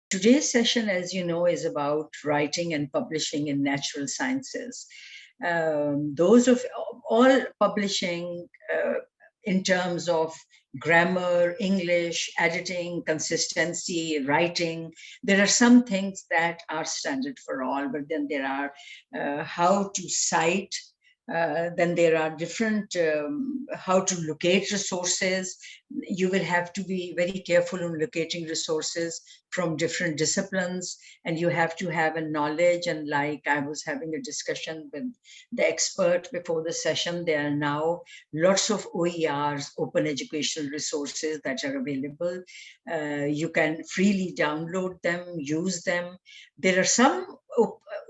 Today's session, as you know, is about writing and publishing in natural sciences. Those of all publishing in terms of grammar, English, editing, consistency, writing. There are some things that are standard for all, but then there are how to cite. Then there are different how to locate resources. You will have to be very careful in locating resources from different disciplines, and you have to have a knowledge. And like I was having a discussion with the expert before the session, there are now lots of OERs, open educational resources, that are available. You can freely download them, use them. There are some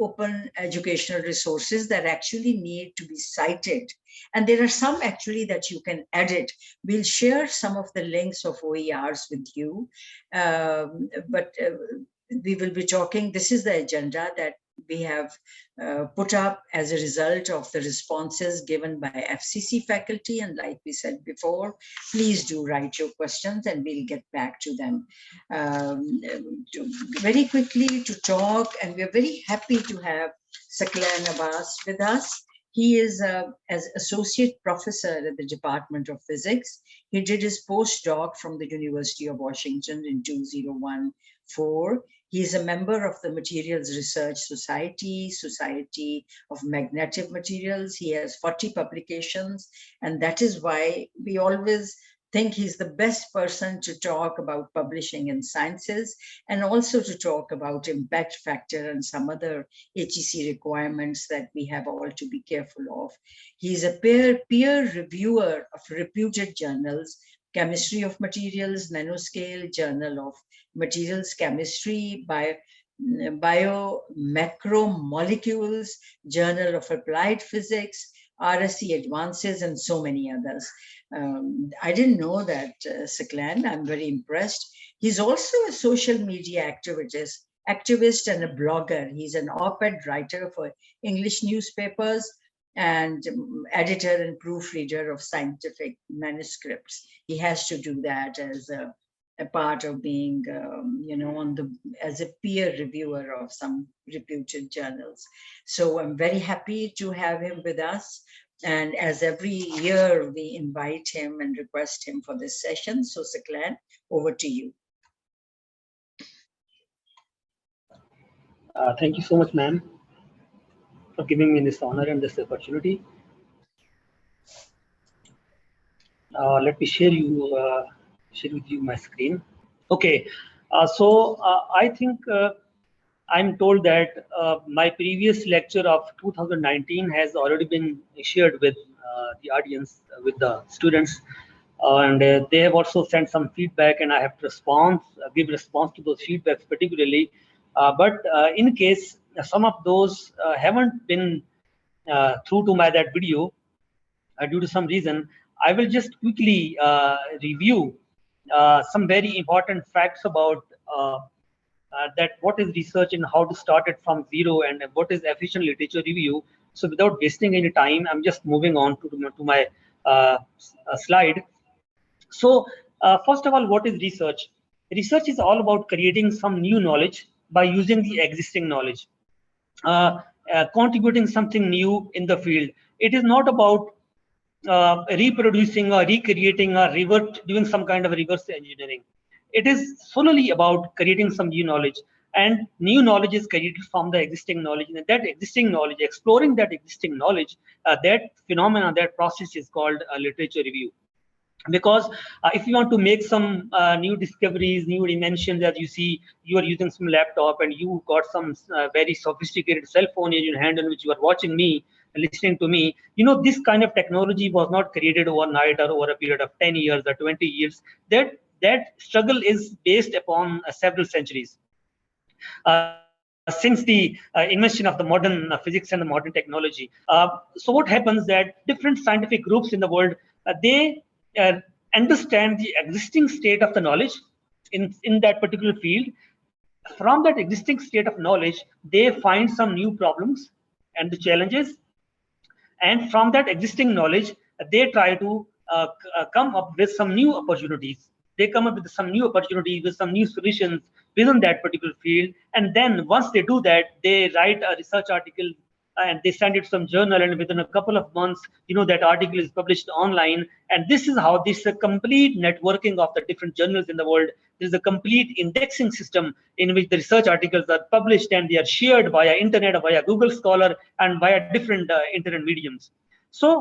open educational resources that actually need to be cited, and there are some actually that you can edit. We'll share some of the links of OERs with you, but we will be talking. This is the agenda that we have put up as a result of the responses given by FCC faculty. And like we said before, please do write your questions and we'll get back to them. Very quickly to talk, and we're very happy to have Saqlain Abbas with us. He is as associate professor at the Department of Physics. He did his postdoc from the University of Washington in 2014. He is a member of the Materials Research Society, Society of Magnetic Materials. He has 40 publications, and that is why we always think he's the best person to talk about publishing in sciences, and also to talk about impact factor and some other HEC requirements that we have all to be careful of. He's a peer reviewer of reputed journals: Chemistry of Materials, Nanoscale, Journal of Materials Chemistry, Biomacromolecules, Journal of Applied Physics, RSC Advances, and so many others. I didn't know that, Saqlain. I'm very impressed. He's also a social media activist and a blogger. He's an op-ed writer for English newspapers and editor and proofreader of scientific manuscripts. He has to do that as a part of being, as a peer reviewer of some reputed journals. So I'm very happy to have him with us. And as every year, we invite him and request him for this session. So Saqlain, over to you. Thank you so much, ma'am, for giving me this honor and this opportunity. Let me share with you my screen. Okay, I think I'm told that my previous lecture of 2019 has already been shared with the audience, with the students, and they have also sent some feedback, and I have to give response to those feedbacks particularly. But in case some of those haven't been through to that video due to some reason, I will just quickly review some very important facts about that what is research and how to start it from zero, and what is efficient literature review. So without wasting any time, I'm just moving on to my slide. So first of all, what is research? Research is all about creating some new knowledge by using the existing knowledge, contributing something new in the field. It is not about reproducing or recreating or doing some kind of reverse engineering. It is solely about creating some new knowledge, and new knowledge is created from the existing knowledge. And that existing knowledge, exploring that existing knowledge, that phenomena, that process is called literature review. Because if you want to make some new discoveries, new dimensions, as you see, you are using some laptop and you got some very sophisticated cell phone in your hand in which you are watching me, listening to me. This kind of technology was not created overnight or over a period of 10 years or 20 years. That struggle is based upon several centuries. Since the invention of the modern physics and the modern technology. So what happens that different scientific groups in the world, they understand the existing state of the knowledge in that particular field. From that existing state of knowledge, they find some new problems and the challenges. And from that existing knowledge, they try to come up with some new opportunities. They come up with some new opportunities, with some new solutions, within that particular field. And then once they do that, they write a research article and they send it to some journal, and within a couple of months, that article is published online. And this is how this is a complete networking of the different journals in the world. There is a complete indexing system in which the research articles are published and they are shared via internet, via Google Scholar, and via different internet mediums. So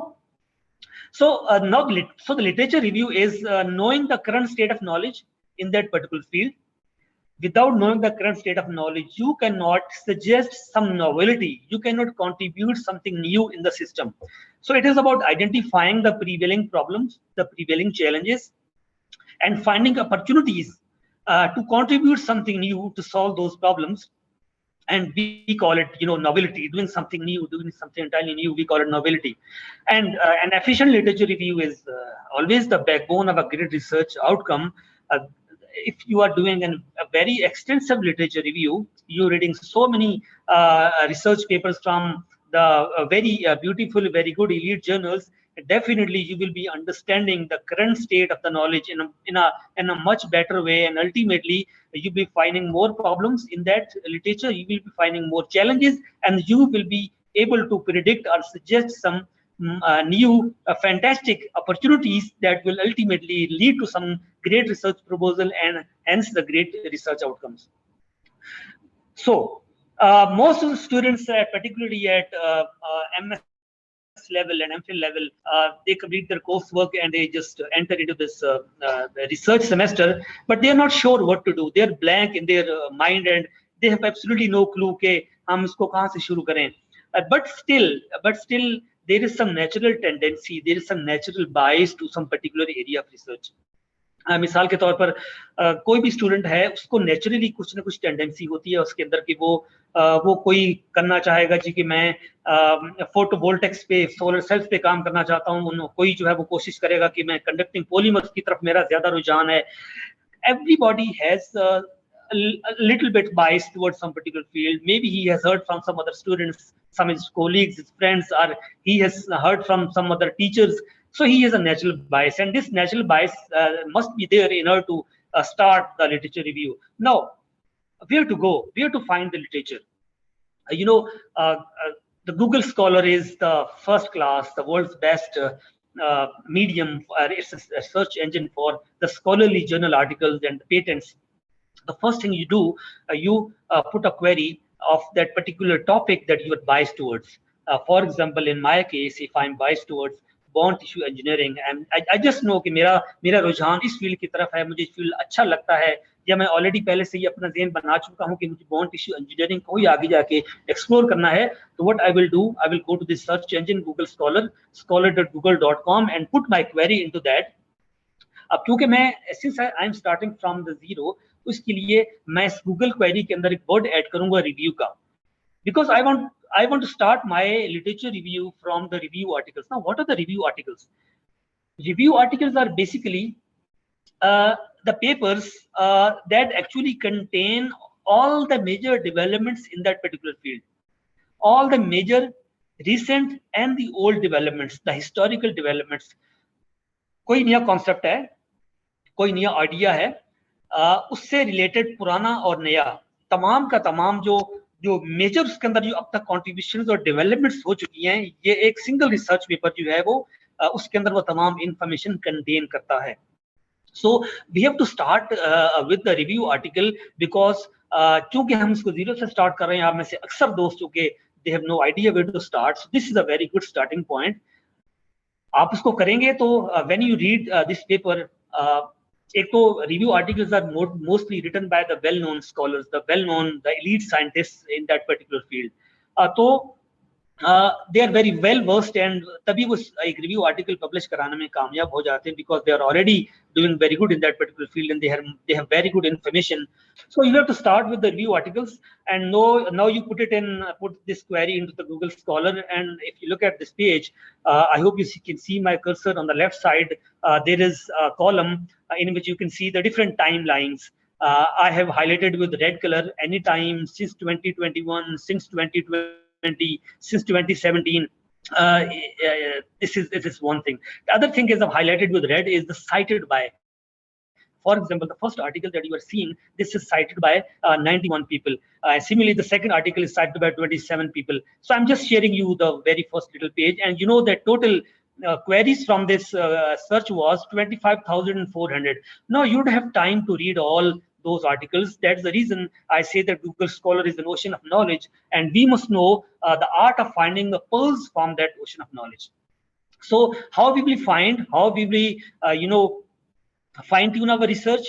so the literature review is knowing the current state of knowledge in that particular field. Without knowing the current state of knowledge, you cannot suggest some novelty. You cannot contribute something new in the system. So it is about identifying the prevailing problems, the prevailing challenges, and finding opportunities to contribute something new to solve those problems. And we call it, novelty, doing something new, doing something entirely new. We call it novelty. And an efficient literature review is always the backbone of a great research outcome. If you are doing a very extensive literature review, you're reading so many research papers from the very beautiful, very good elite journals, definitely you will be understanding the current state of the knowledge in a much better way. And ultimately, you'll be finding more problems in that literature, you will be finding more challenges, and you will be able to predict or suggest some new fantastic opportunities that will ultimately lead to some great research proposal and hence the great research outcomes. So most of the students, particularly at MS level and MPhil level, they complete their coursework and they just enter into this research semester, but they are not sure what to do. They are blank in their mind and they have absolutely no clue ke hum isko kahan se shuru kare. But still there is some natural tendency, there is some natural bias to some particular area of research. मिसाल के तौर पर कोई भी student है, उसको naturally कुछ ना कुछ टेंडेंसी होती है उसके अंदर कि वो कोई करना चाहेगा जी कि मैं फोटोवोल्टेक्स पे, सोलर सेल्स पे काम करना चाहता हूँ, कोई जो है वो कोशिश करेगा कि मैं कंडक्टिंग पॉलीमर्स की तरफ मेरा ज्यादा रुझान है. Everybody has a little bit biased towards some particular field. Maybe he has heard from some other students, some of his colleagues, his friends, or he has heard from some other teachers. So he has a natural bias, and this natural bias must be there in order to start the literature review. Now, where to go? Where to find the literature? The Google Scholar is the first class, the world's best medium. It's a search engine for the scholarly journal articles and patents. The first thing you do, you put a query of that particular topic that you are biased towards. For example, in my case, if I'm biased towards bond tissue engineering, and I just know कि मेरा रुझान इस field की तरफ है, मुझे field अच्छा लगता है, या मैं ऑलरेडी पहले से ही अपना ज़हन बना चुका हूँ कि मुझे बॉन्ड टिश्यू इंजीनियरिंग को ही आगे जाके एक्सप्लोर करना है, तो what I will do, I will go to this search engine Google scholar.google.com and put my query into that. अब क्योंकि मैं since I am starting from the zero, उसके लिए मैं इस गूगल क्वेरी के अंदर एक वर्ड ऐड करूंगा रिव्यू का, because I want to start my literature review from the review articles. Now, what are the review articles? Review articles are basically the papers that actually contain all the major developments in that particular field, all the major recent and the old developments, the historical developments. कोई नया concept है, कोई नया idea है, उससे related पुराना और नया तमाम का तमाम जो मेजर उसके अंदर जो अब तक कॉन्ट्रीब्यूशंस और डेवलपमेंट्स हो चुकी हैं, ये एक सिंगल रिसर्च पेपर जो है वो उसके अंदर वो तमाम इंफॉर्मेशन कंटेन करता है. So we have to start with the review article because चूंकि हम इसको जीरो से स्टार्ट कर रहे हैं, आप में से अक्सर दोस्तों के they have no idea where to start. So this is a very good starting point. आप उसको करेंगे तो when you read this paper, एक तो review articles are mostly written by the well known scholars, the well known, the elite scientists in that particular field. तो they are very well versed and तभी वो एक review article publish कराने में कामयाब हो जाते हैं, because they are already doing very good in that particular field and they have very good information. So you have to start with the review articles, and now you put this query into the Google Scholar, and if you look at this page, I hope you can see my cursor on the left side. There is a column in which you can see the different timelines. I have highlighted with red color any time since 2021, since 2020, since 2017. This is one thing. The other thing is I've highlighted with red is the cited by. For example, the first article that you are seeing, this is cited by 91 people. Similarly, the second article is cited by 27 people. So I'm just sharing you the very first little page, and you know that total queries from this search was 25,400. Now you don't have time to read all those articles. That's the reason I say that Google Scholar is an ocean of knowledge, and we must know the art of finding the pearls from that ocean of knowledge. So how we will find, how we will, fine tune our research?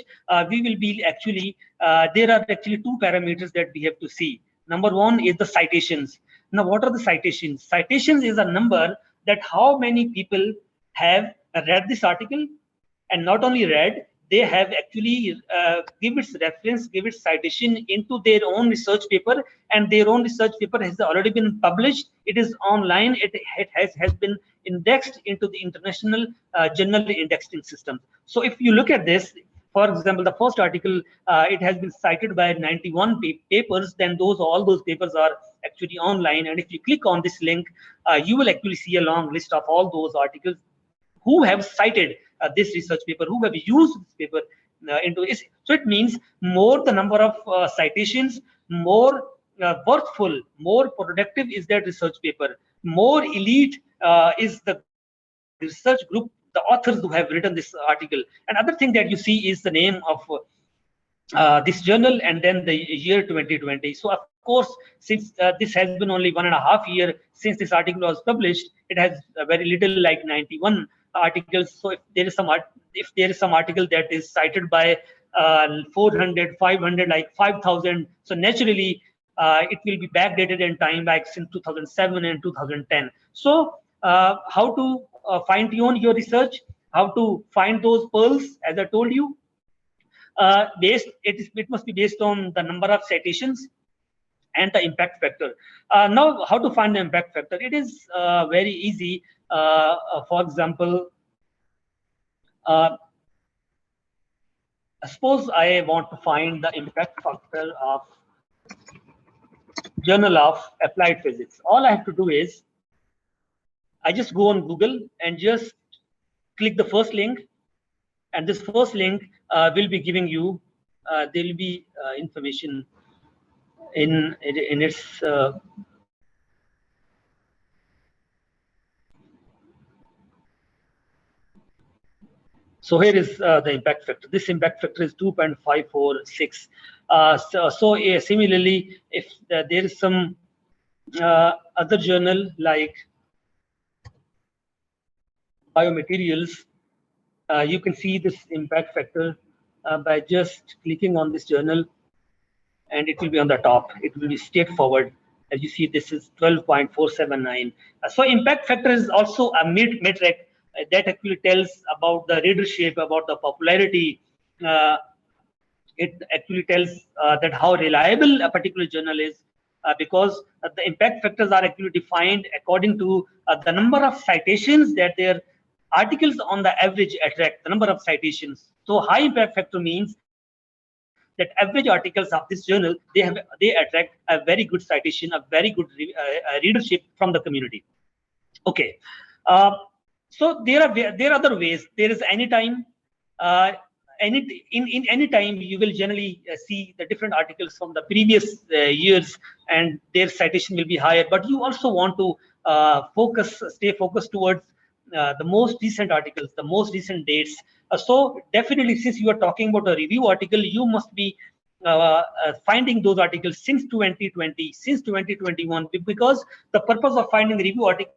We will be actually, there are actually two parameters that we have to see. Number one is the citations. Now, what are the citations? Citations is a number that how many people have read this article, and not only read, they have actually give its reference, give its citation into their own research paper, and their own research paper has already been published. It is online. It has been indexed into the international journal indexing system. So if you look at this, for example, the first article, it has been cited by 91 papers, then all those papers are actually online. And if you click on this link, you will actually see a long list of all those articles who have cited this research paper, who have used this paper into it. So it means more the number of citations, more worthful, more productive is that research paper, more elite is the research group, the authors who have written this article. Another thing that you see is the name of this journal and then the year 2020. So of course, since this has been only 1.5 years since this article was published, it has very little, like 91 articles. So if there is some article that is cited by 400, 500, like 5,000, so naturally it will be backdated in time, like since 2007 and 2010. So how to fine tune your research, how to find those pearls, as I told you. It must be based on the number of citations and the impact factor. Now, how to find the impact factor? It is very easy. For example, suppose I want to find the impact factor of Journal of Applied Physics. All I have to do is I just go on Google and just click the first link, and this first link will be giving you there will be information in its so here is the impact factor. This impact factor is 2.546. Similarly, if there is some other journal like biomaterials, you can see this impact factor by just clicking on this journal, and it will be on the top. It will be straightforward. As you see, this is 12.479. So impact factor is also a metric that actually tells about the readership, about the popularity. It actually tells that how reliable a particular journal is, because the impact factors are actually defined according to the number of citations that their articles on the average attract, the number of citations. So high impact factor means that average articles of this journal, they attract a very good citation, a very good readership from the community. Okay, so there are other ways. There is anytime, in any time you will generally see the different articles from the previous years, and their citation will be higher. But you also want to stay focused towards the most recent articles, the most recent dates. So definitely, since you are talking about a review article, you must be finding those articles since 2020, since 2021, because the purpose of finding review articles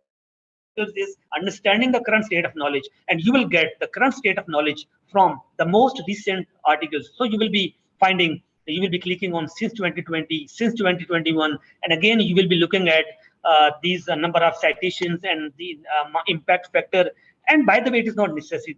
is understanding the current state of knowledge, and you will get the current state of knowledge from the most recent articles. So you will be clicking on since 2020, since 2021, and again you will be looking at these number of citations and the impact factor. And by the way, it is not necessary.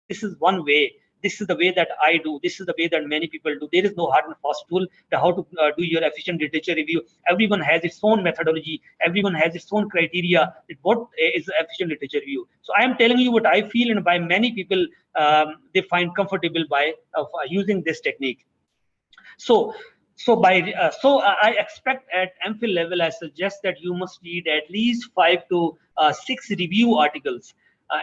This is one way. This is the way that I do. This is the way that many people do. There is no hard and fast tool to how to do your efficient literature review. Everyone has its own methodology. Everyone has its own criteria. What is efficient literature review? So I am telling you what I feel, and by many people they find comfortable by using this technique. So I expect at MPhil level, I suggest that you must read at least 5 to 6 review articles.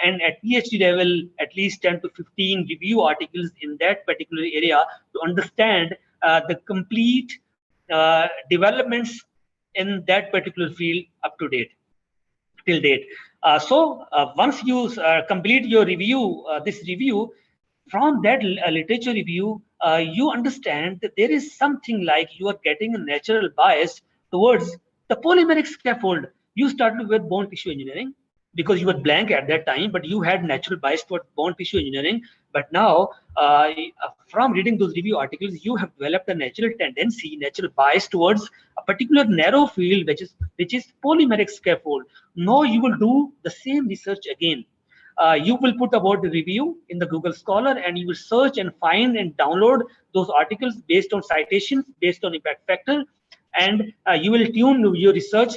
and at PhD level, at least 10 to 15 review articles in that particular area to understand the complete developments in that particular field up to date, till date. Once you complete your review, this review, from that literature review, you understand that there is something like you are getting a natural bias towards the polymeric scaffold. You started with bone tissue engineering because you were blank at that time, but you had natural bias towards bone tissue engineering. But now, from reading those review articles, you have developed a natural tendency, natural bias towards a particular narrow field, which is polymeric scaffold. Now you will do the same research again. You will put about the review in the Google Scholar, and you will search and find and download those articles based on citations, based on impact factor, and you will tune your research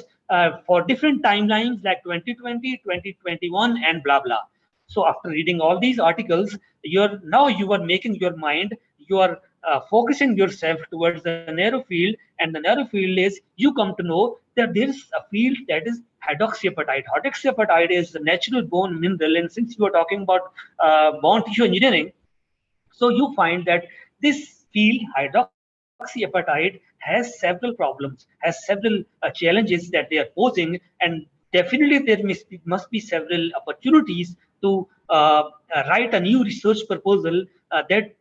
for different timelines like 2020, 2021, and blah blah. So after reading all these articles, you are making your mind, you are focusing yourself towards the narrow field, and the narrow field is, you come to know that there is a field that is hydroxyapatite. Hydroxyapatite is a natural bone mineral, and since you are talking about bone tissue engineering, so you find that this field, hydroxyapatite, has several problems, has several challenges that they are posing, and definitely there must be several opportunities to write a new research proposal that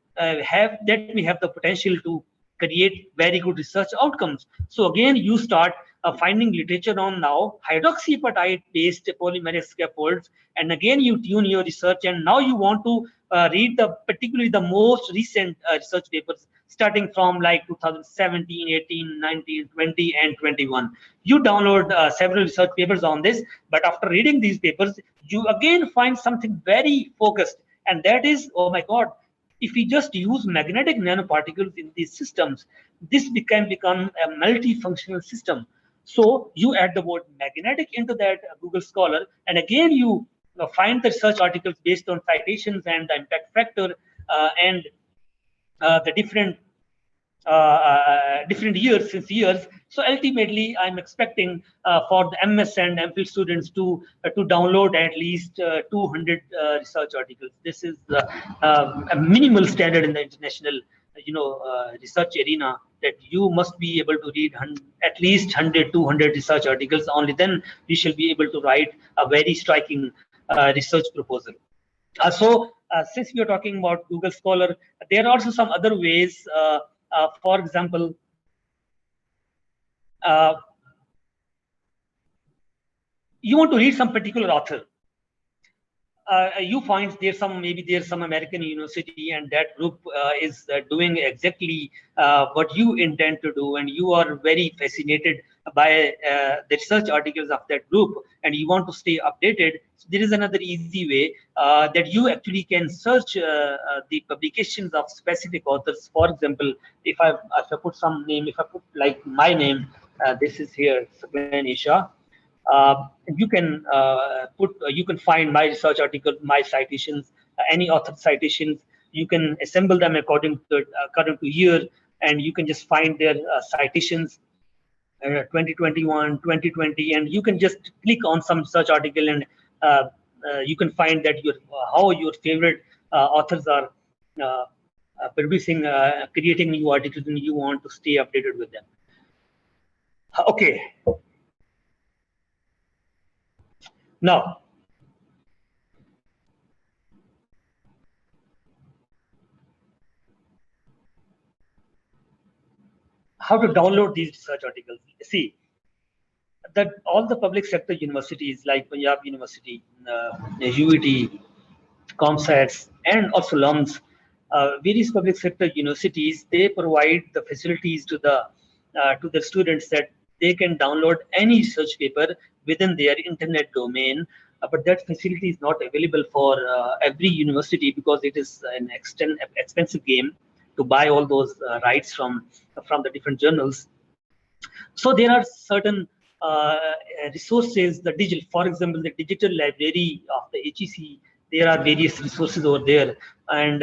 we have the potential to create very good research outcomes. So again, you start finding literature on now hydroxyapatite based polymeric scaffolds, and again you tune your research, and now you want to read particularly the most recent research papers starting from like 2017, 18, 19, 20, and 21. You download several research papers on this, but after reading these papers, you again find something very focused, and that is, oh my God, if we just use magnetic nanoparticles in these systems, this can become a multifunctional system. So you add the word magnetic into that Google Scholar, and again you find the research articles based on citations and the impact factor and the different years since years. So ultimately, I'm expecting for the MS and MPhil students to download at least 200 research articles. This is a minimal standard in the international, research arena, that you must be able to read at least 100, 200 research articles. Only then we shall be able to write a very striking research proposal. Since we are talking about Google Scholar, there are also some other ways. For example, you want to read some particular author. You find there's some American university, and that group is doing exactly what you intend to do, and you are very fascinated by the research articles of that group, and you want to stay updated. So there is another easy way that you actually can search the publications of specific authors. For example, if I put some name, if I put like my name, this is here, Saqlain Isha. You can find my research article, my citations, any author citations. You can assemble them according to year, and you can just find their citations 2021, 2020, and you can just click on some search article, and you can find that how your favorite authors are producing, creating new articles, and you want to stay updated with them. Okay. Now, how to download these research articles? See, that all the public sector universities like Punjab University, UET, ComSats, and also LUMS, various public sector universities, they provide the facilities to the students that they can download any research paper within their internet domain. But that facility is not available for every university, because it is an expensive game to buy all those rights from the different journals. So there are certain resources, for example, the digital library of the HEC. There are various resources over there, and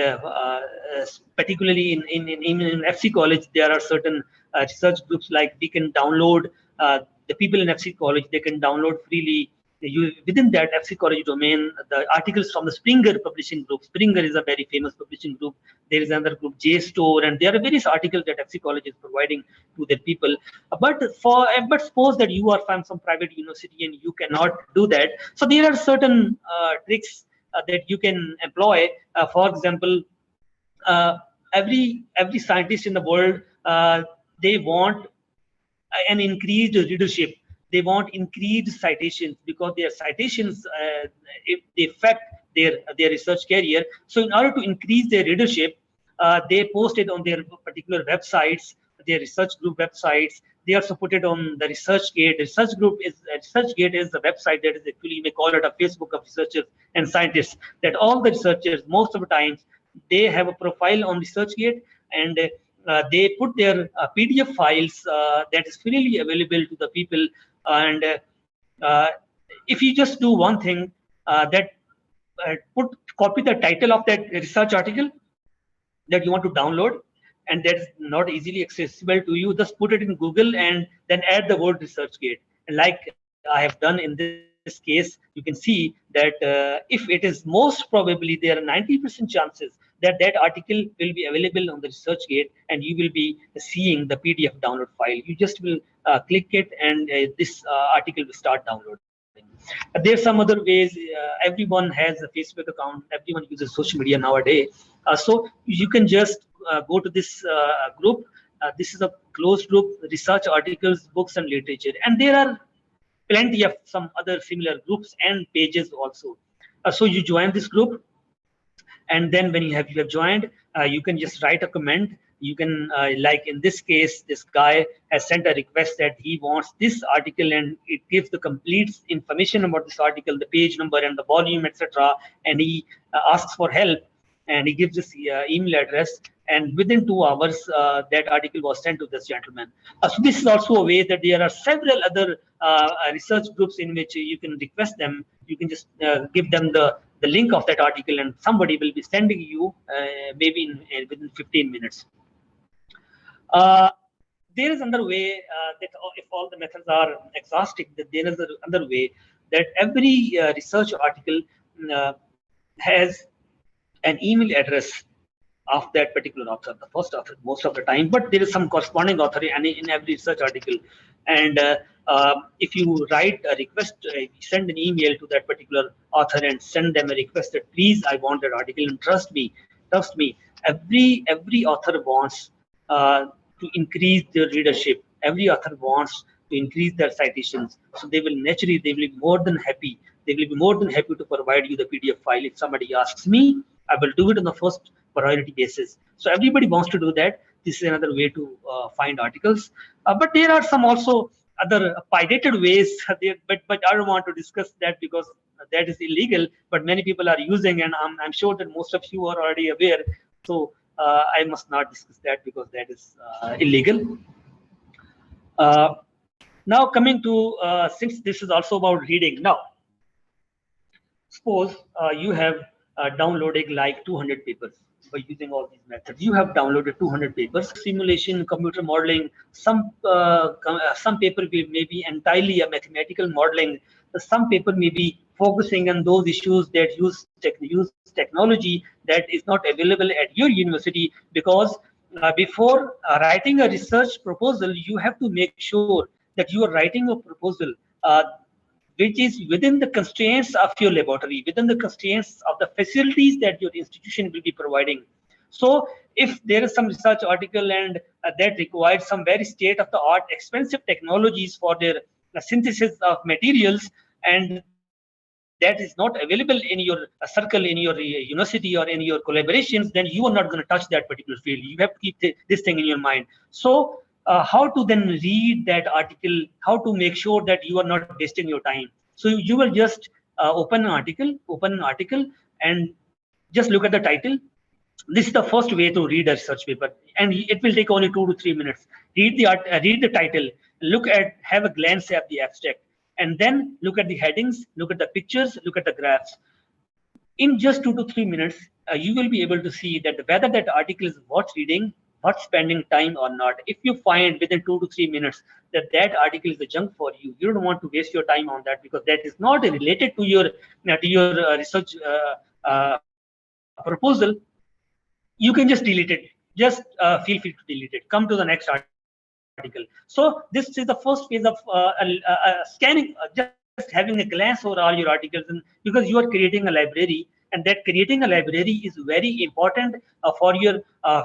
particularly in FC College, there are certain research groups. Like we can download, the people in FC College, they can download freely within that Epsicology domain, the articles from the Springer publishing group. Springer is a very famous publishing group. There is another group, JSTOR, and there are various articles that Epsicology is providing to their people. But suppose that you are from some private university and you cannot do that. So there are certain tricks that you can employ. For example, every scientist in the world, they want an increased readership. They want increased citations because their citations they affect their research career. So in order to increase their readership, they post it on their particular websites, their research group websites. They are supported on the ResearchGate. ResearchGate is the website that is actually, you may call it a Facebook of researchers and scientists. That all the researchers, most of the times, they have a profile on ResearchGate, and they put their PDF files that is freely available to the people. And if you just do one thing, copy the title of that research article that you want to download, and that's not easily accessible to you, just put it in Google and then add the word ResearchGate. And like I have done in this case, you can see that if it is, most probably there are 90% chances that that article will be available on the ResearchGate, and you will be seeing the PDF download file. You just will click it, and this article will start downloading. There's some other ways. Everyone has a Facebook account. Everyone uses social media nowadays. So you can just go to this group. This is a closed group, research articles, books, and literature. And there are plenty of some other similar groups and pages also. So you join this group, and then when you have joined, you can just write a comment. You can, like in this case, this guy has sent a request that he wants this article, and it gives the complete information about this article, the page number and the volume, etc. And he asks for help, and he gives this email address, and within 2 hours, that article was sent to this gentleman. So this is also a way that there are several other research groups in which you can request them. You can just give them the link of that article, and somebody will be sending you maybe within 15 minutes. There is another way that if all the methods are exhaustive, that there is another way that every research article has an email address of that particular author, the first author most of the time, but there is some corresponding author in every research article. And if you write a request, send an email to that particular author and send them a request that please, I want that article, and trust me, every author wants to increase their readership. Every author wants to increase their citations. So they will be more than happy. They will be more than happy to provide you the PDF file. If somebody asks me, I will do it on the first priority basis. So everybody wants to do that. This is another way to find articles. But there are some also other pirated ways, but I don't want to discuss that because that is illegal, but many people are using, and I'm sure that most of you are already aware. So I must not discuss that because that is illegal. Now coming to, since this is also about reading, now suppose you have downloaded like 200 papers by using all these methods. You have downloaded 200 papers, simulation, computer modeling, some paper may be entirely a mathematical modeling, some paper may be focusing on those issues that use technology that is not available at your university, because before writing a research proposal, you have to make sure that you are writing a proposal which is within the constraints of your laboratory, within the constraints of the facilities that your institution will be providing. So if there is some research article and that requires some very state-of-the-art expensive technologies for their synthesis of materials, and that is not available in your circle, in your university, or in your collaborations, then you are not going to touch that particular field. You have to keep this thing in your mind. So how to then read that article, how to make sure that you are not wasting your time. So you will just open an article and just look at the title. This is the first way to read a research paper, and it will take only 2 to 3 minutes. Read the title, have a glance at the abstract, and then look at the headings, look at the pictures, look at the graphs. In just 2 to 3 minutes, you will be able to see that whether that article is worth reading, worth spending time or not. If you find within 2 to 3 minutes that that article is a junk for you, you don't want to waste your time on that because that is not related to your research proposal. You can just delete it. Just feel free to delete it. Come to the next article. So this is the first phase of scanning, just having a glance over all your articles, and because you are creating a library, and that creating a library is very important for your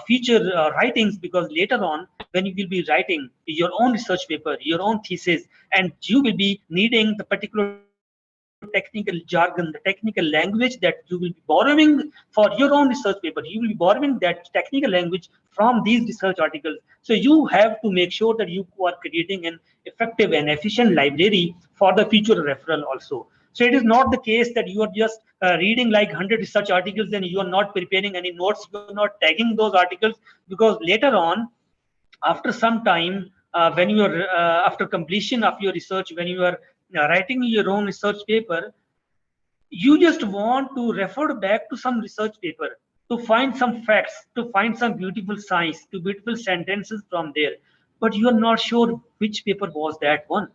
future writings, because later on when you will be writing your own research paper, your own thesis, and you will be needing the particular technical jargon, the technical language that you will be borrowing for your own research paper. You will be borrowing that technical language from these research articles. So you have to make sure that you are creating an effective and efficient library for the future referral also. So it is not the case that you are just reading like 100 research articles and you are not preparing any notes, you are not tagging those articles, because later on, after some time, when you are after completion of your research, when you are writing your own research paper, you just want to refer back to some research paper to find some facts, to find some beautiful science, to beautiful sentences from there, but you are not sure which paper was that one.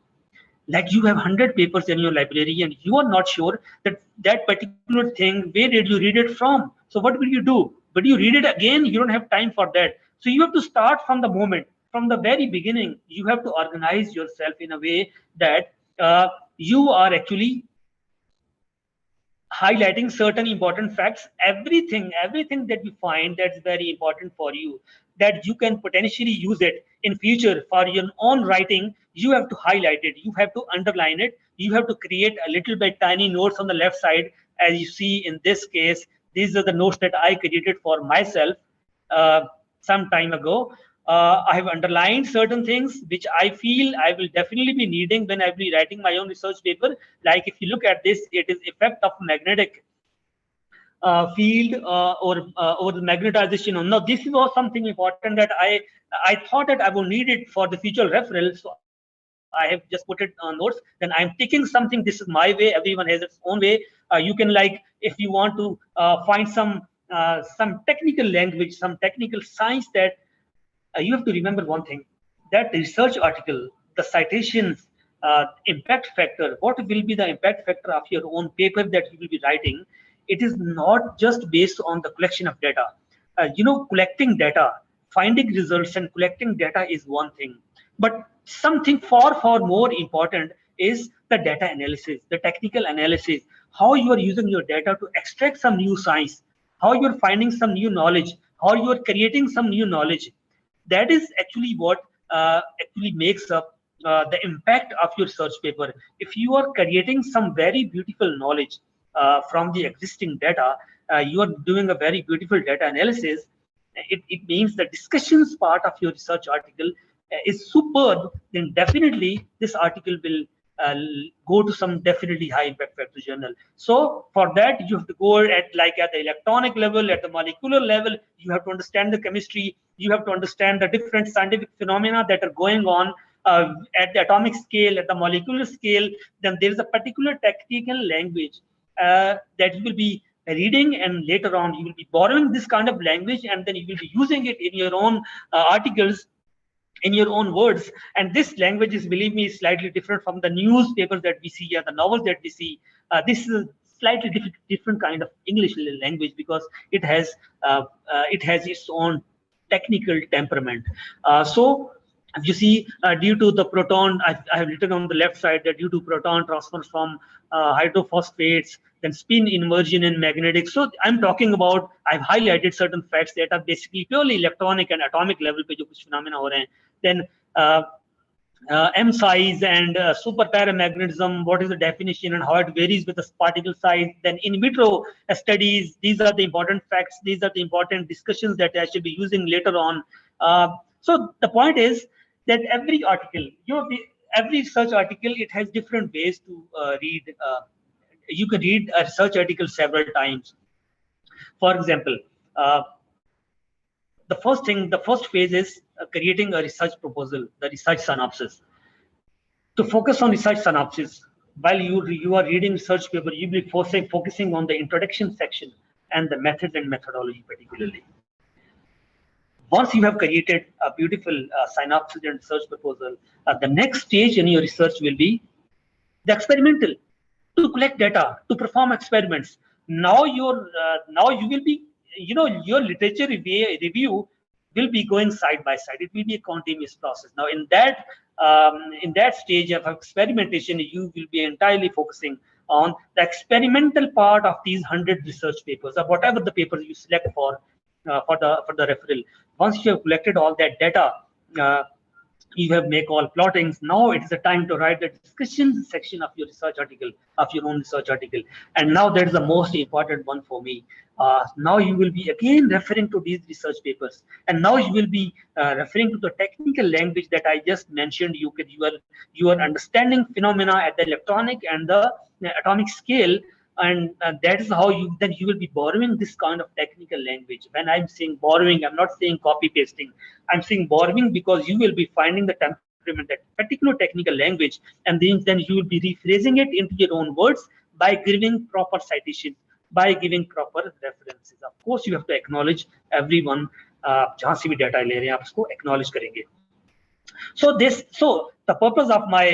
Like you have 100 papers in your library and you are not sure that that particular thing, where did you read it from? So what will you do? But you read it again, you don't have time for that. So you have to start from the moment, from the very beginning. You have to organize yourself in a way that you are actually highlighting certain important facts. Everything that you find that's very important for you, that you can potentially use it in future for your own writing, you have to highlight it, you have to underline it, you have to create a little bit tiny notes on the left side. As you see in this case, these are the notes that I created for myself some time ago. I have underlined certain things which I feel I will definitely be needing when I will be writing my own research paper. Like if you look at this, it is effect of magnetic field or the magnetization. Now this was something important that I thought that I will need it for the future referral, so I have just put it on notes. Then I'm taking something. This is my way. Everyone has its own way. You can, like, if you want to find some technical language, some technical science, that you have to remember one thing, that the research article, the citations, impact factor, what will be the impact factor of your own paper that you will be writing? It is not just based on the collection of data. Collecting data, finding results and collecting data is one thing, but something far more important is the data analysis, the technical analysis, how you are using your data to extract some new science, how you are finding some new knowledge, how you are creating some new knowledge. That is actually what actually makes up the impact of your search paper. If you are creating some very beautiful knowledge from the existing data, you are doing a very beautiful data analysis, it means the discussions part of your research article is superb, then definitely this article will uh, go to some definitely high impact factor journal. So for that, you have to go at the electronic level, at the molecular level. You have to understand the chemistry. You have to understand the different scientific phenomena that are going on at the atomic scale, at the molecular scale. Then there is a particular technical language that you will be reading, and later on you will be borrowing this kind of language, and then you will be using it in your own articles, in your own words. And this language is, believe me, slightly different from the newspapers that we see and the novels that we see. This is a slightly different kind of English language, because it has its own technical temperament. So you see, due to the proton, I have written on the left side that due to proton transfers from hydrophosphates, then spin inversion in magnetic. So I'm talking about, I've highlighted certain facts that are basically purely electronic and atomic level पे जो कुछ phenomena हो रहे हैं. Then M size and super paramagnetism, what is the definition and how it varies with the particle size. Then in vitro studies, these are the important facts, these are the important discussions that I should be using later on. So the point is that every article, every research article, it has different ways to read. You can read a research article several times. For example, the first phase is creating a research proposal, the research synopsis. To focus on research synopsis, while you are reading research paper, you'll be focusing on the introduction section and the methods and methodology particularly. Once you have created a beautiful synopsis and research proposal, the next stage in your research will be the experimental, to collect data, to perform experiments. Now now you will be, your literature review will be going side by side. It will be a continuous process. Now in that stage of experimentation, you will be entirely focusing on the experimental part of these 100 research papers, or whatever the papers you select for the referral. Once you have collected all that data, uh, you have make all plottings. Now it is the time to write the discussion section of your research article, of your own research article. And now that is the most important one for me. Now you will be again referring to these research papers, and now you will be referring to the technical language that I just mentioned. You are understanding phenomena at the electronic and the atomic scale, and that is how you will be borrowing this kind of technical language. When I'm saying borrowing, I'm not saying copy pasting. I'm saying borrowing because you will be finding the temperament, that particular technical language, and then you will be rephrasing it into your own words by giving proper citations, by giving proper references. Of course, you have to acknowledge everyone. जहाँ से भी data ले रहे हैं आप उसको acknowledge करेंगे. So the purpose of my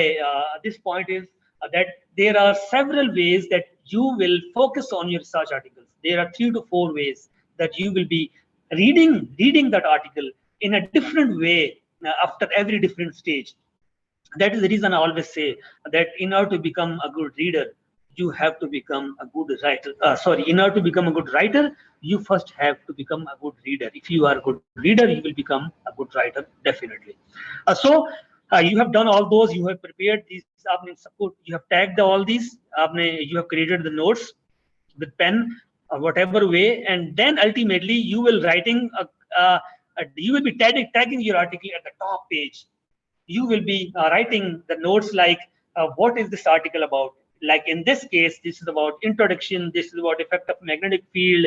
this point is that there are several ways that you will focus on your research articles. There are 3 to 4 ways that you will be reading that article in a different way after every different stage. That is the reason I always say that in order to become a good reader, you have to become a good writer. In order to become a good writer, you first have to become a good reader. If you are a good reader, you will become a good writer, definitely. You have done all those, you have prepared these, you have tagged all these, you have created the notes with pen or whatever way, and then ultimately you will you will be tagging your article at the top page. You will be writing the notes like, what is this article about? Like in this case, this is about introduction, this is about effect of magnetic field,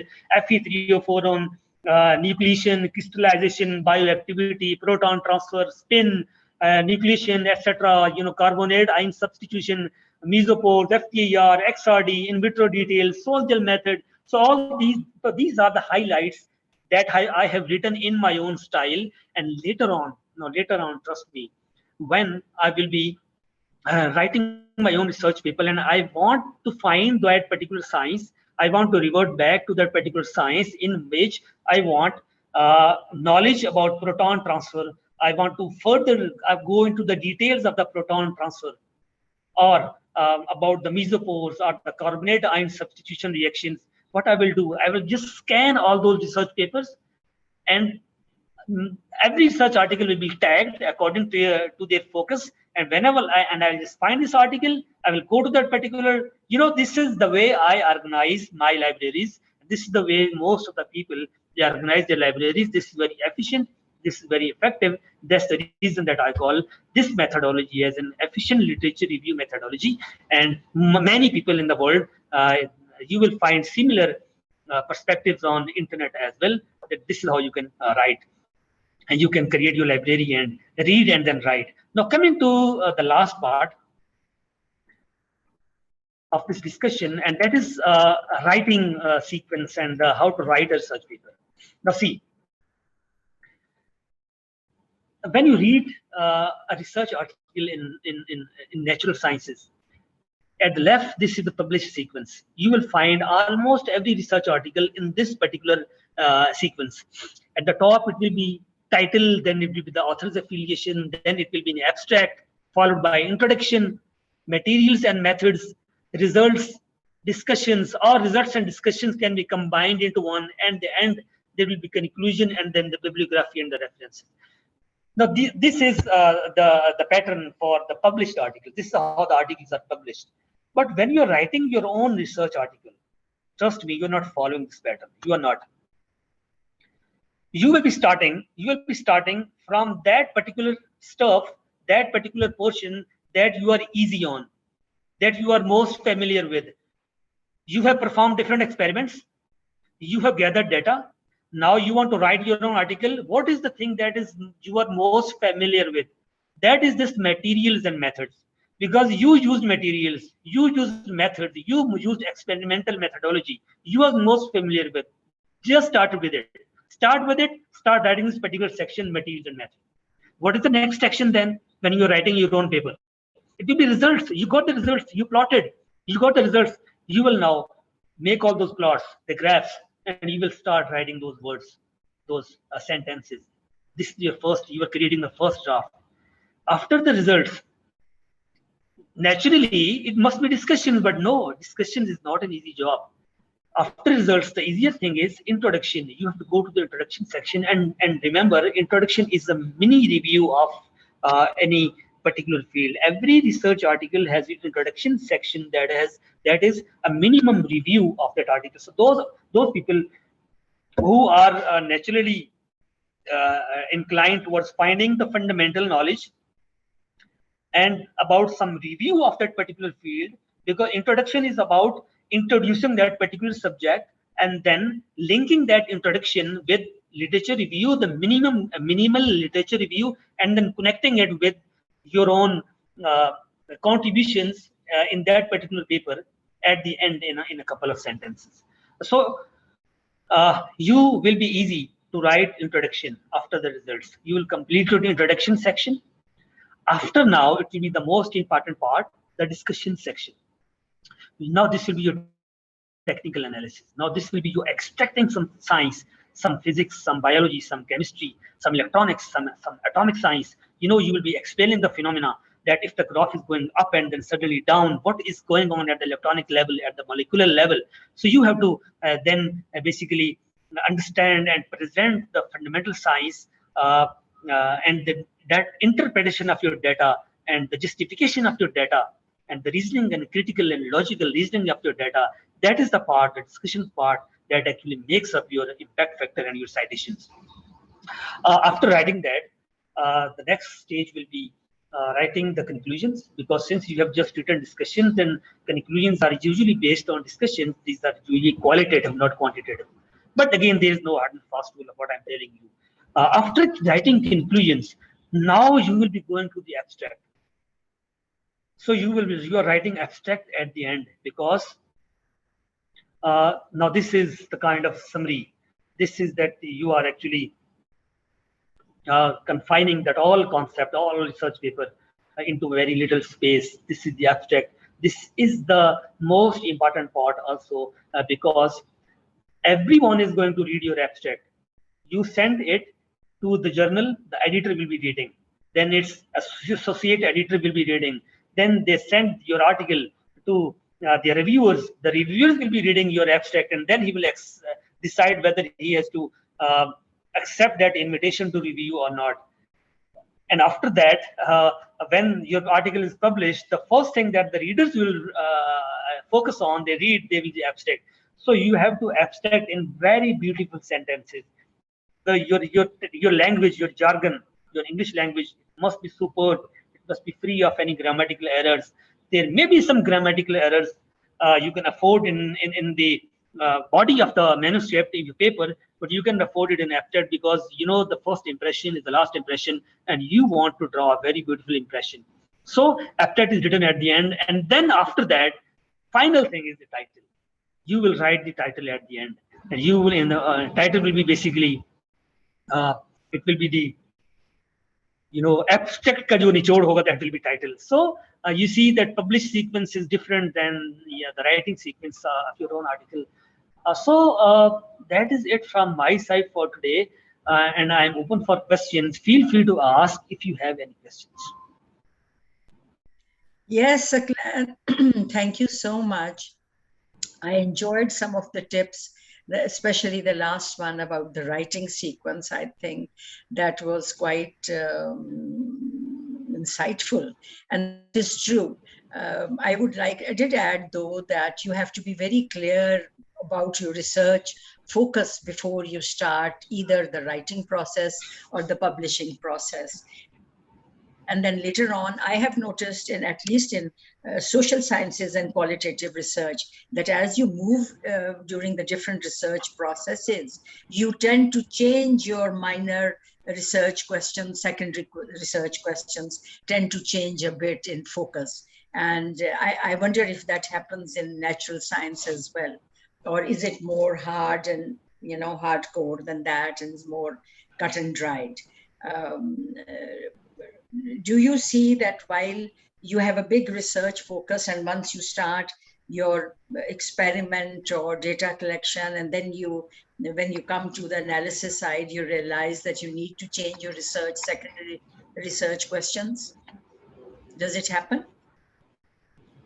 Fe3O4 on nucleation, crystallization, bioactivity, proton transfer, spin, nucleation, etc. Carbonate ion substitution, mesopores, FTIR, XRD, in vitro details, Sol-Gel method. So all these are the highlights that I have written in my own style. And later on, trust me, when I will be writing my own research paper and I want to find that particular science, I want to revert back to that particular science in which I want knowledge about proton transfer. I want to further go into the details of the proton transfer, or about the mesopores or the carbonate ion substitution reactions. What I will do, I will just scan all those research papers, and every such article will be tagged according to their focus. And whenever I'll just find this article, I will go to that particular, this is the way I organize my libraries. This is the way most of the people, they organize their libraries. This is very efficient. This is very effective. That's the reason that I call this methodology as an efficient literature review methodology. And many people in the world, you will find similar perspectives on the internet as well, that this is how you can write. And you can create your library and read and then write. Now, coming to the last part of this discussion, and that is writing sequence and how to write a research paper. Now, see, when you read a research article in natural sciences, at the left, this is the published sequence. You will find almost every research article in this particular sequence. At the top, it will be title, then it will be the author's affiliation, then it will be an abstract, followed by introduction, materials and methods, results, discussions, or results and discussions can be combined into one, and the end, there will be conclusion, and then the bibliography and the references. Now, this is the pattern for the published articles. This is how the articles are published. But when you're writing your own research article, trust me, you're not following this pattern. You are not. You will be starting from that particular stuff, that particular portion that you are easy on, that you are most familiar with. You have performed different experiments. You have gathered data. Now you want to write your own article. What is the thing that is you are most familiar with? That is this materials and methods. Because you used materials, you used methods, you used experimental methodology. You are most familiar with. Just start with it. Start with it, start writing this particular section, materials and method. What is the next section then when you're writing your own paper? It will be results. You got the results, you plotted, you got the results. You will now make all those plots, the graphs, and you will start writing those words, those sentences. This is your first, you are creating the first draft. After the results, naturally, it must be discussion, but no, discussion is not an easy job. After results, the easiest thing is introduction. You have to go to the introduction section, and remember, introduction is a mini review of any particular field. Every research article has its introduction section that is a minimum review of that article. So those people who are naturally inclined towards finding the fundamental knowledge and about some review of that particular field, because introduction is about introducing that particular subject and then linking that introduction with literature review, the minimal literature review, and then connecting it with your own contributions in that particular paper at the end in a couple of sentences. So you will be easy to write introduction after the results. You will complete your introduction section. After now, it will be the most important part, the discussion section. Now this will be your technical analysis. Now this will be you extracting some science, some physics, some biology, some chemistry, some electronics, some atomic science. You will be explaining the phenomena that if the graph is going up and then suddenly down, what is going on at the electronic level, at the molecular level. So you have to then basically understand and present the fundamental science and that interpretation of your data and the justification of your data and the reasoning and critical and logical reasoning of your data. That is the part, the discussion part, that actually makes up your impact factor and your citations. After writing that, the next stage will be writing the conclusions, because since you have just written discussions, then conclusions are usually based on discussions. These are usually qualitative, not quantitative. But again, there is no hard and fast rule of what I'm telling you. After writing conclusions, now you will be going to the abstract. So you are writing abstract at the end, because now this is the kind of summary. This is that you are actually confining that all concept, all research paper into very little space. This is the abstract. This is the most important part also, because everyone is going to read your abstract. You send it to the journal, the editor will be reading. Then its associate editor will be reading. Then they send your article to the reviewers. The reviewers will be reading your abstract, and then he will decide whether he has to accept that invitation to review or not. And after that, when your article is published, the first thing that the readers will focus on, they read the abstract. So you have to abstract in very beautiful sentences. Your language, your jargon, your English language must be superb. It must be free of any grammatical errors. There may be some grammatical errors you can afford in the body of the manuscript in your paper, but you can afford it in abstract, because the first impression is the last impression, and you want to draw a very beautiful impression. So abstract is written at the end, and then after that, final thing is the title. You will write the title at the end, and you will title will be basically it will be the abstract ka jo nichod hoga, that will be title. So you see that published sequence is different than the writing sequence of your own article. So that is it from my side for today, and I am open for questions. Feel free to ask if you have any questions. Yes, thank you so much. I enjoyed some of the tips, especially the last one about the writing sequence. I think that was quite insightful, and it is true. I did add though that you have to be very clear about your research focus before you start either the writing process or the publishing process. And then later on, I have noticed, at least in social sciences and qualitative research, that as you move during the different research processes, you tend to change your minor research questions, secondary research questions tend to change a bit in focus. And I wonder if that happens in natural science as well, or is it more hard and hardcore than that and is more cut and dried. Do you see that while you have a big research focus, and once you start your experiment or data collection, and then when you come to the analysis side, you realize that you need to change your secondary research questions? Does it happen?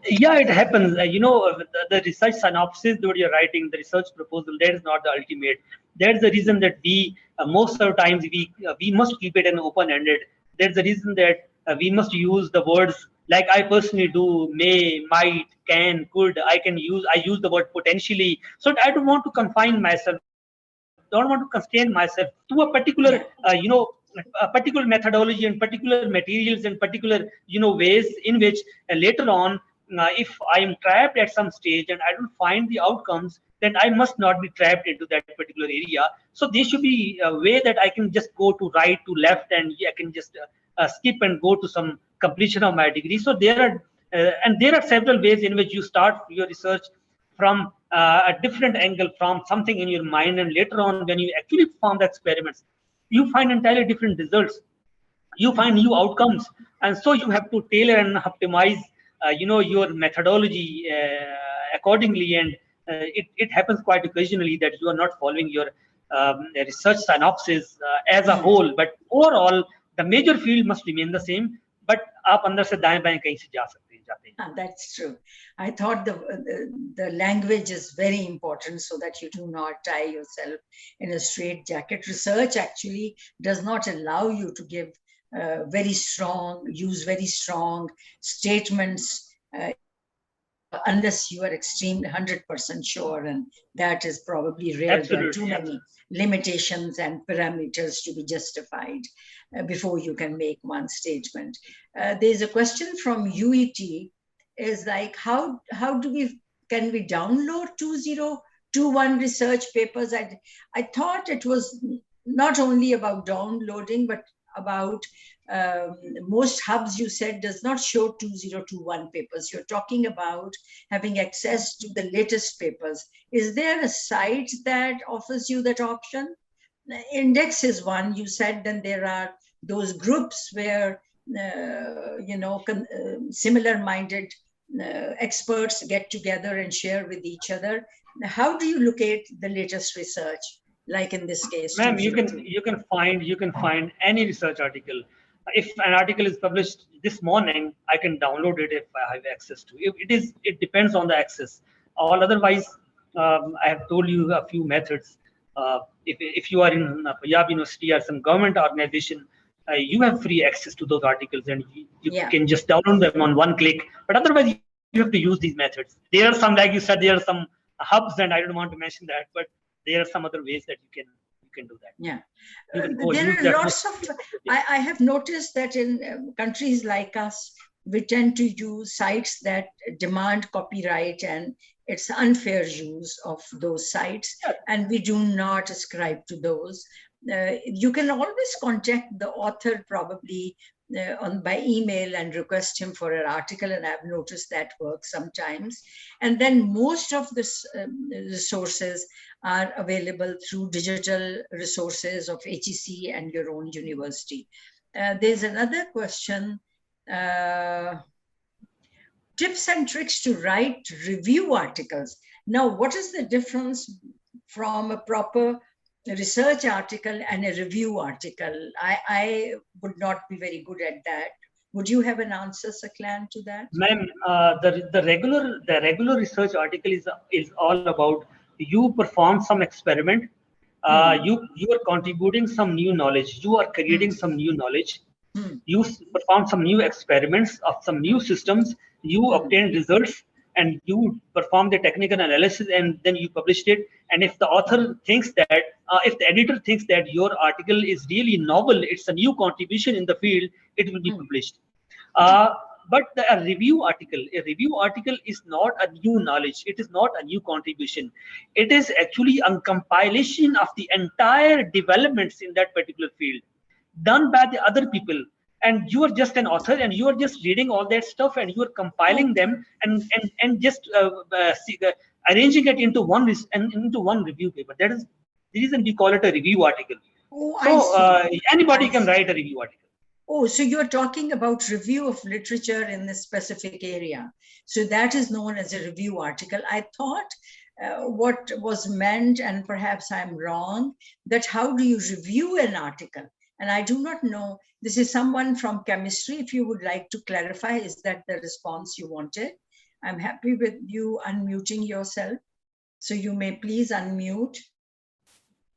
Yeah, it happens. The research synopsis that you're writing, the research proposal, that is not the ultimate. That's the reason that we most of the times we must keep it an open-ended. That's the reason that we must use the words like I personally do: may, might, can, could. I use the word potentially. So I don't want to confine myself. Don't want to constrain myself to a particular a particular methodology and particular materials and particular ways in which later on, if I am trapped at some stage and I don't find the outcomes, then I must not be trapped into that particular area. So there should be a way that I can just go to right, to left, and I can just skip and go to some completion of my degree. So there are several ways in which you start your research from a different angle, from something in your mind, and later on when you actually perform the experiments, you find entirely different results, you find new outcomes. And so you have to tailor and optimize your methodology accordingly. And it happens quite occasionally that you are not following your research synopsis as a whole, but overall the major field must remain the same, but आप अंदर से दाएं बाएं कहीं से जा सकते हैं, जाते हैं. That's true. I thought the language is very important so that you do not tie yourself in a straitjacket. Research actually does not allow you to use very strong statements unless you are extremely 100% sure, and that is probably rare. Absolutely. There are too many limitations and parameters to be justified before you can make one statement. There's a question from UET, is like, how can we download 2021 research papers? I thought it was not only about downloading, but about most hubs, you said, does not show 2021 papers. You're talking about having access to the latest papers. Is there a site that offers you that option? Index is one, you said. Then there are those groups where similar-minded experts get together and share with each other. How do you locate the latest research? Like in this case, ma'am, you can find any research article. If an article is published this morning, I can download it if I have access to it. It depends on the access. All otherwise, I have told you a few methods. If you are in Punjab University or some government organization, you have free access to those articles, and you can just download them on one click. But otherwise, you have to use these methods. There are some, like you said, there are some hubs, and I don't want to mention that, but there are some other ways that you can do that. Yeah, there are lots of. I have noticed that in countries like us, we tend to use sites that demand copyright, and it's unfair use of those sites, and we do not ascribe to those. You can always contact the author probably by email and request him for an article, and I've noticed that works sometimes. And then most of the resources are available through digital resources of HEC and your own university. There's another question. Tips and tricks to write review articles. Now, what is the difference from a proper research article and a review article? I would not be very good at that. Would you have an answer, Saklan, to that? Ma'am, the regular research article is all about you perform some experiment. You are contributing some new knowledge. You are creating some new knowledge. You perform some new experiments of some new systems. You obtain results, and you perform the technical analysis, and then you published it. And if the author thinks that, if the editor thinks that your article is really novel, it's a new contribution in the field, it will be published. But a review article is not a new knowledge. It is not a new contribution. It is actually a compilation of the entire developments in that particular field, done by the other people. And you are just an author, and you are just reading all that stuff, and you are compiling them and just arranging it into one review paper. That is The reason we call it a review article. Oh, So I see. anybody can write a review article. Oh, so you're talking about review of literature in this specific area. So that is known as a review article. I thought what was meant, and perhaps I'm wrong, that how do you review an article? And I do not know. This is someone from chemistry. If you would like to clarify, is that the response you wanted? I'm happy with you unmuting yourself. So you may please unmute.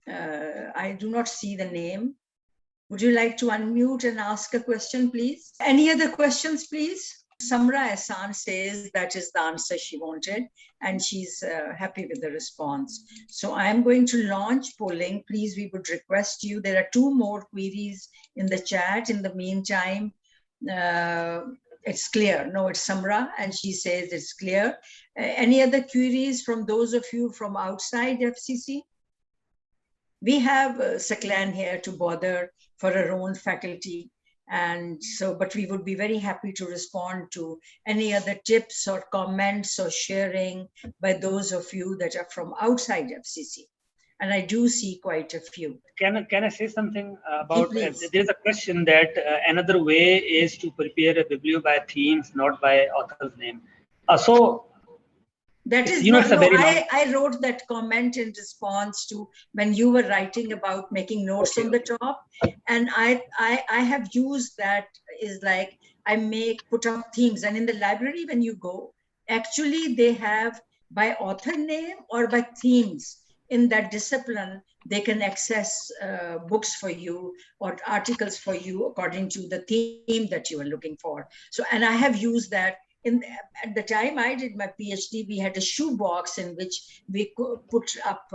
I do not see the name. Would you like to unmute and ask a question, please? Any other questions, please? Samra Ahsan says that is the answer she wanted, and she's happy with the response. So I'm going to launch polling. Please, we would request you. There are 2 more queries in the chat. In the meantime, it's clear. No, it's Samra, and she says it's clear. Any other queries from those of you from outside FCC? We have Saklan here to bother for our own faculty. And so, but we would be very happy to respond to any other tips or comments or sharing by those of you that are from outside FCC. And I do see quite a few. Can I say something about, there's a question that another way is to prepare a biblio by themes, not by author's name. That is, you know, I wrote that comment in response to when you were writing about making notes on the top, and I have used that is like I put up themes, and in the library when you go, actually they have by author name or by themes in that discipline. They can access books for you or articles for you according to the theme that you are looking for. So, and I have used that. At the time I did my PhD, we had a shoebox in which we put up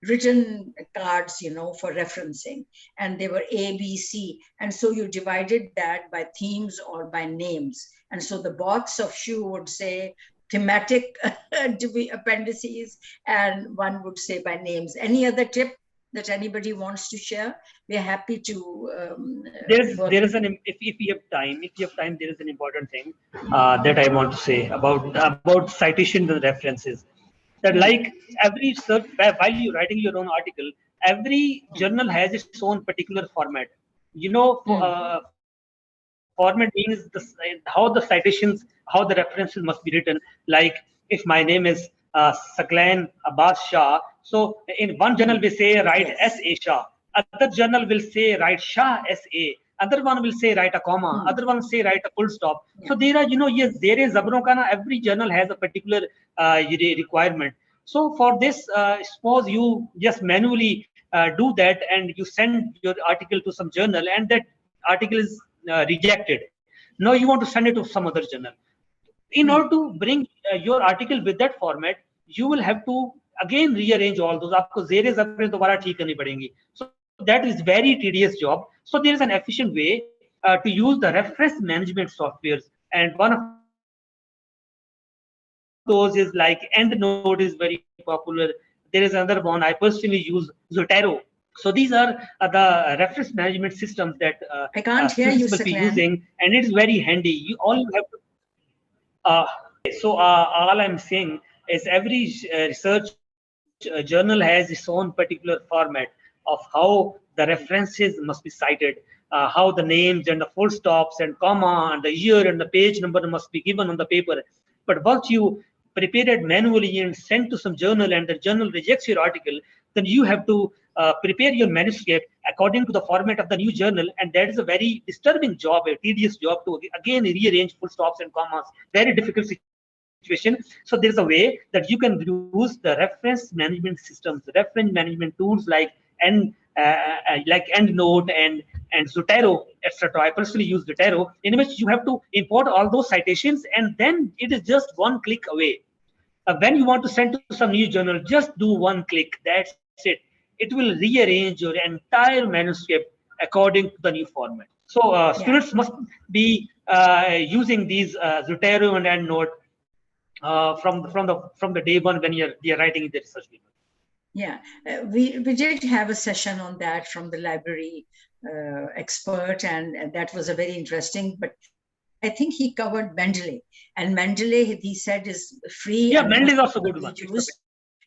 written cards, you know, for referencing, and they were A, B, C. And so you divided that by themes or by names. And so the box of shoe would say thematic appendices, and one would say by names. Any other tip that anybody wants to share? We're happy to. There is if you have time, there is an important thing that I want to say about citations and references. That like every search, while you're writing your own article, every journal has its own particular format. You know, format means how the citations, how the references must be written. Like if my name is Saklan Abbas Shah, so in one journal we say write S.A. Shah, other journal will say write Shah S.A., other one will say write a comma, other one say write a full stop. So there are, you know, yes, there is every journal has a particular requirement. So for this, suppose you just manually do that and you send your article to some journal and that article is rejected. Now you want to send it to some other journal. In order to bring your article with that format, you will have to again rearrange all those. So that is very tedious job. So there is an efficient way to use the reference management softwares, and one of those is like EndNote is very popular. There is another one. I personally use Zotero. So these are the reference management systems that I can't hear you, will be using, and it's very handy. All you have to. All I'm saying is every research journal has its own particular format of how the references must be cited, how the names and the full stops and comma and the year and the page number must be given on the paper. But once you prepare it manually and send to some journal and the journal rejects your article, then you have to prepare your manuscript according to the format of the new journal, and that is a very disturbing job, a tedious job to again rearrange full stops and commas. Very difficult situation. So there's a way that you can use the reference management systems, reference management tools like EndNote and Zotero, etc. I personally use Zotero, in which you have to import all those citations, and then it is just one click away. When you want to send to some new journal, just do one click. That's it. It will rearrange your entire manuscript according to the new format. So students must be using these Zotero and EndNote from the day one when you're writing the research paper. Yeah, we did have a session on that from the library expert, and that was a very interesting. But I think he covered Mendeley, and Mendeley he said is free. Yeah, Mendeley is also good one.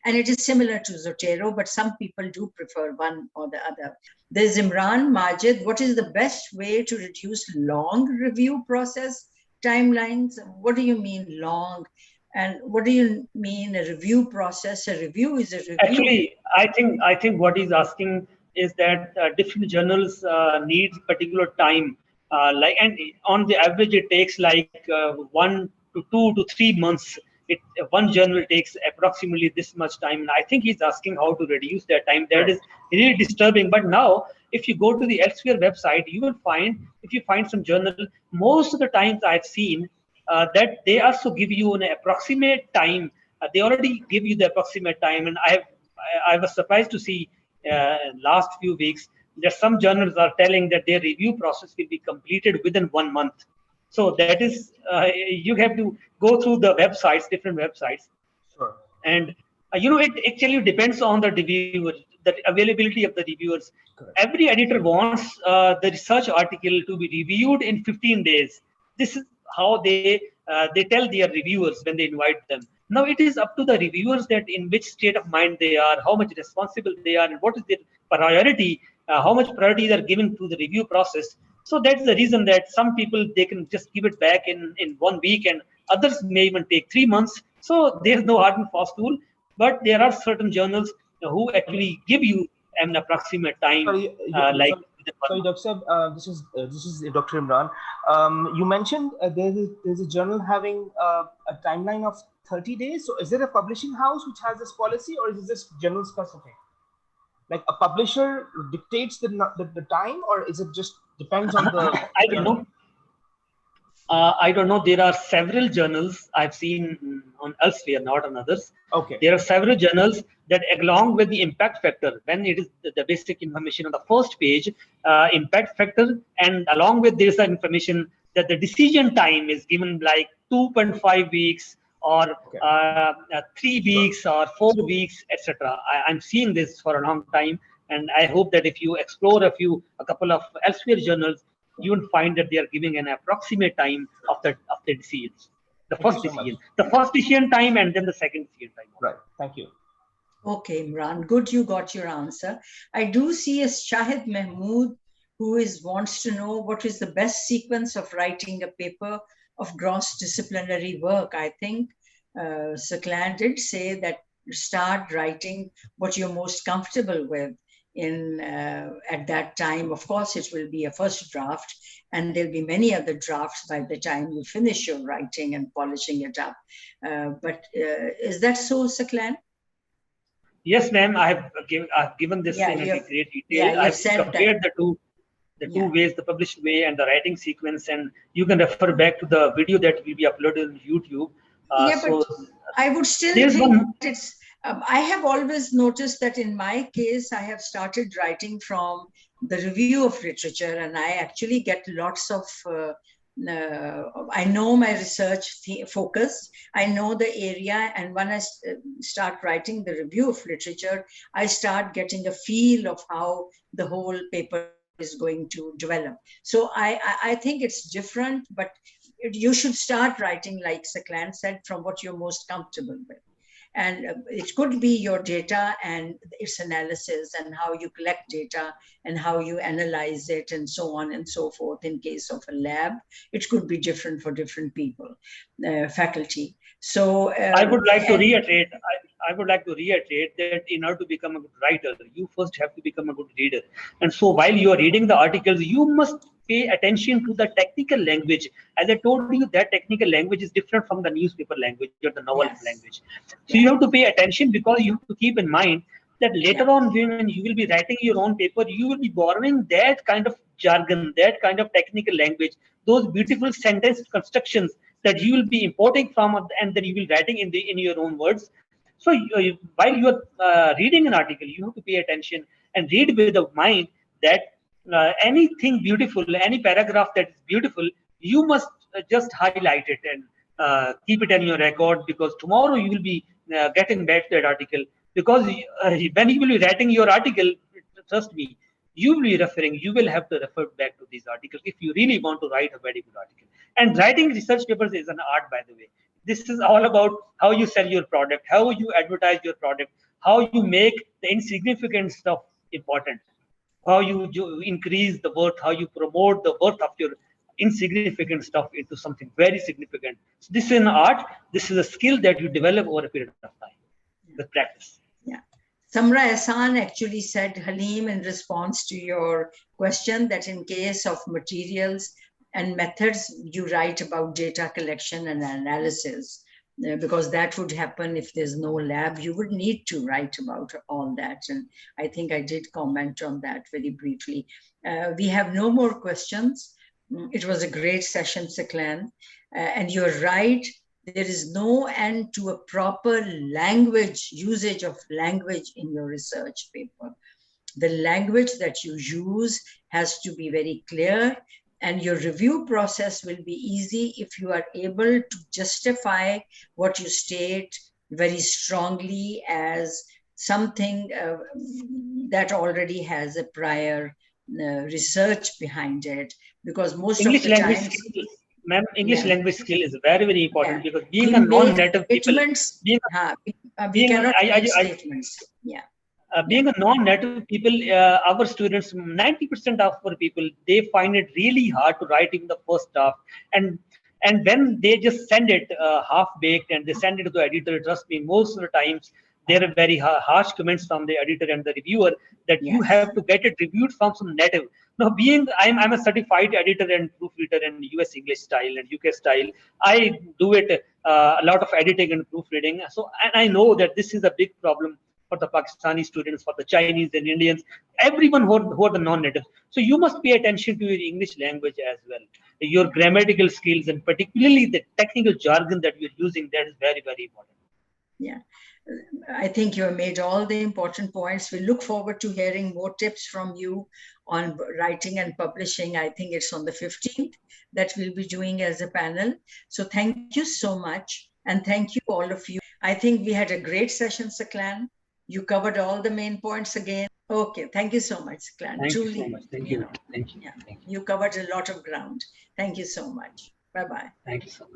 And it is similar to Zotero, but some people do prefer one or the other. There's Imran Majid. What is the best way to reduce long review process timelines? What do you mean long? And what do you mean a review process? A review is a review. Actually, I think what he's asking is that different journals need particular time. And on the average, it takes like 1 to 2 to 3 months. One journal takes approximately this much time, and I think he's asking how to reduce that time. That is really disturbing. But now, if you go to the Elsevier website, you will find, if you find some journal, most of the times I've seen that they also give you an approximate time. They already give you the approximate time, and I was surprised to see last few weeks that some journals are telling that their review process will be completed within 1 month. So that is, you have to go through the websites, different websites, Sure. and it actually depends on the reviewer, the availability of the reviewers. Correct. Every editor wants the research article to be reviewed in 15 days. This is how they tell their reviewers when they invite them. Now it is up to the reviewers that in which state of mind they are, how much responsible they are, and what is their priority, how much priority they are giving to the review process. So that's the reason that some people, they can just give it back in 1 week, and others may even take 3 months. So there's no hard and fast rule, but there are certain journals who actually give you an approximate time, Sorry, like sorry, Dr. Seb, this is Dr. Imran. You mentioned there's a journal having a timeline of 30 days. So is there a publishing house which has this policy, or is this journal specific? Like a publisher dictates the time, or is it just depends on the? I don't know. I don't know. There are several journals I've seen on Elsevier, not on others. Okay. There are several journals that, along with the impact factor, when it is the basic information on the first page, impact factor, and along with this information that the decision time is given like 2.5 weeks or 3 weeks or 4 weeks, etc. I'm seeing this for a long time, and I hope that if you explore a couple of Elsevier journals, you will find that they are giving an approximate time of the decisions. The first decision time, and then the second decision time. Right. Thank you. Okay, Imran, good you got your answer. I do see a Shahid Mahmood who wants to know what is the best sequence of writing a paper of gross disciplinary work. I think Saklan did say that start writing what you're most comfortable with at that time. Of course, it will be a first draft, and there'll be many other drafts by the time you finish your writing and polishing it up. But is that so, Saklan? Yes, ma'am. I've given this in great detail. I've compared the two ways, the published way and the writing sequence, and you can refer back to the video that will be uploaded on YouTube. But I would still think it's. I have always noticed that in my case, I have started writing from the review of literature, and I actually get lots of. I know my research focus. I know the area, and when I start writing the review of literature, I start getting a feel of how the whole paper is going to develop. So I think it's different, but you should start writing, like Saklan said, from what you're most comfortable with. And it could be your data and its analysis and how you collect data and how you analyze it and so on and so forth. In case of a lab, it could be different for different people, faculty. So I would like to reiterate. I would like to reiterate that in order to become a good writer, you first have to become a good reader. And so while you are reading the articles, you must pay attention to the technical language. As I told you, that technical language is different from the newspaper language or the novel language. So you have to pay attention, because you have to keep in mind that later on, when you will be writing your own paper, you will be borrowing that kind of jargon, that kind of technical language, those beautiful sentence constructions that you will be importing from, and then you will be writing in your own words. So while you are reading an article, you have to pay attention and read with a mind that anything beautiful, any paragraph that is beautiful, you must just highlight it and keep it in your record, because tomorrow you will be getting back to that article. Because when you will be writing your article, trust me, you will have to refer back to these articles if you really want to write a very good article. And writing research papers is an art, by the way. This is all about how you sell your product, how you advertise your product, how you make the insignificant stuff important, how you increase the worth, how you promote the worth of your insignificant stuff into something very significant. So this is an art. This is a skill that you develop over a period of time with practice. Yeah. Samra Ehsan actually said, Halim, in response to your question, that in case of materials and methods, you write about data collection and analysis, because that would happen if there's no lab. You would need to write about all that. And I think I did comment on that very briefly. We have no more questions. It was a great session, Saklan. And you're right, there is no end to a proper language, usage of language in your research paper. The language that you use has to be very clear, and your review process will be easy if you are able to justify what you state very strongly as something that already has a prior research behind it, because most English of the language times, skill, ma'am, English yeah, language skill is very, very important, yeah, because being we a make non-native people, statements, being, we cannot make I statements. Yeah. being a non-native people, our students, 90% of our people, they find it really hard to write even the first draft. And when they just send it half-baked and they send it to the editor, trust me, most of the times there are very harsh comments from the editor and the reviewer that you Yes. have to get it reviewed from some native. Now, being I'm a certified editor and proofreader in US English style and UK style, I do it a lot of editing and proofreading. So, and I know that this is a big problem for the Pakistani students, for the Chinese and Indians, everyone who are the non-natives. So you must pay attention to your English language as well, your grammatical skills, and particularly the technical jargon that you're using. That is very, very important. Yeah, I think you have made all the important points. We look forward to hearing more tips from you on writing and publishing. I think it's on the 15th that we'll be doing as a panel. So thank you so much. And thank you, all of you. I think we had a great session, Saklan. You covered all the main points again. Okay, thank you so much, Saklan. Thank Truly, you so much. Thank you. Thank you. Yeah, Thank you. you covered a lot of ground. Thank you so much. Bye-bye. Thank you so much.